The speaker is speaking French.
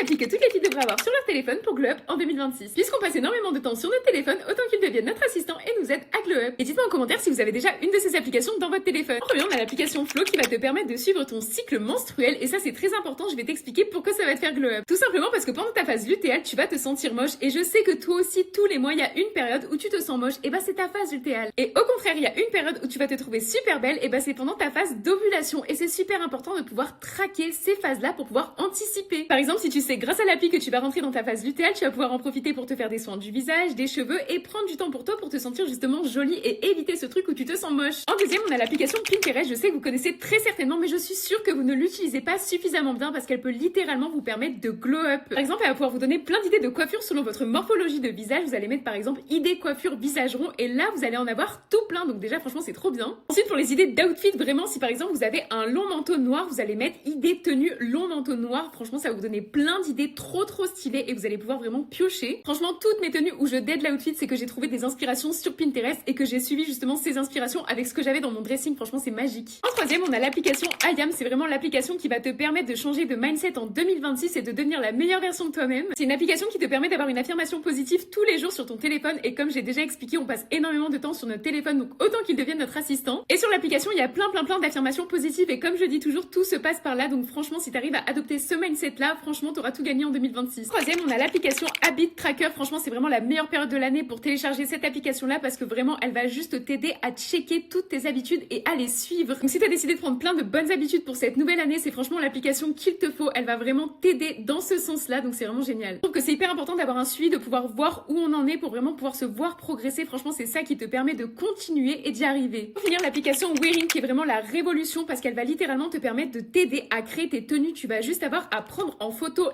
l'appli que toutes les filles devraient avoir sur leur téléphone pour glow up en 2026. Puisqu'on passe énormément de temps sur notre téléphone, autant qu'il devienne notre assistant et nous aide à glow up. Et dites-moi en commentaire si vous avez déjà une de ces applications dans votre téléphone. En premier, on a l'application Flow qui va te permettre de suivre ton cycle menstruel et ça c'est très important, je vais t'expliquer pourquoi ça va te faire glow up. Tout simplement parce que pendant ta phase lutéale, tu vas te sentir moche et je sais que toi aussi tous les mois il y a une période où tu te sens moche et bah c'est ta phase lutéale. Et au contraire, il y a une période où tu vas te trouver super belle et bah c'est pendant ta phase d'ovulation et c'est super important de pouvoir traquer ces phases-là pour pouvoir anticiper. Par exemple, si tu sais grâce à l'appli que tu vas rentrer dans ta phase lutéale, tu vas pouvoir en profiter pour te faire des soins du visage, des cheveux et prendre du temps pour toi pour te sentir justement jolie et éviter ce truc où tu te sens moche. En deuxième, on a l'application Pinterest, je sais que vous connaissez très certainement mais je suis sûre que vous ne l'utilisez pas suffisamment bien parce qu'elle peut littéralement vous permettre de glow up. Par exemple, elle va pouvoir vous donner plein d'idées de coiffure selon votre morphologie de visage. Vous allez mettre par exemple idées coiffure visage rond et là vous allez en avoir tout plein donc déjà franchement c'est trop bien. Ensuite pour les idées d'outfit, vraiment si par exemple vous avez un long manteau noir, vous allez mettre idée tenue long manteau noir. Franchement ça va vous donner plein d'idées trop stylées et vous allez pouvoir vraiment piocher. Franchement toutes mes tenues où je dead l'outfit c'est que j'ai trouvé des inspirations sur Pinterest et que j'ai suivi justement ces inspirations avec ce que j'avais dans mon dressing. Franchement c'est magique. En troisième on a l'application IAM, c'est vraiment l'application qui va te permettre de changer de mindset en 2026 et de devenir la meilleure version de toi-même. C'est une application qui te permet d'avoir une affirmation positive tous les jours sur ton téléphone et comme j'ai déjà expliqué on passe énormément de temps sur notre téléphone donc autant qu'il devienne notre assistant. Et sur l'application il y a plein d'affirmations positives et comme je dis toujours tout se passe par là donc franchement si t'arrives à adopter ce mindset là franchement t'auras tout gagné en 2026. Troisième on a l'application Habit Tracker, franchement c'est vraiment la meilleure période de l'année pour télécharger cette application là parce que vraiment elle va juste t'aider à checker toutes tes habitudes et à les suivre. Donc si t'as décidé de prendre plein de bonnes habitudes pour cette nouvelle année c'est franchement l'application qu'il te faut, elle va vraiment t'aider dans ce sens là donc c'est vraiment génial. Je trouve que c'est hyper important d'avoir un suivi, de pouvoir voir où on en est pour vraiment pouvoir se voir progresser, franchement c'est ça qui te permet de continuer et d'y arriver. Pour finir l'application Wearing qui est vraiment la révolution parce qu'elle va littéralement te permettre de t'aider à créer tes tenues, tu vas juste avoir à prendre en photo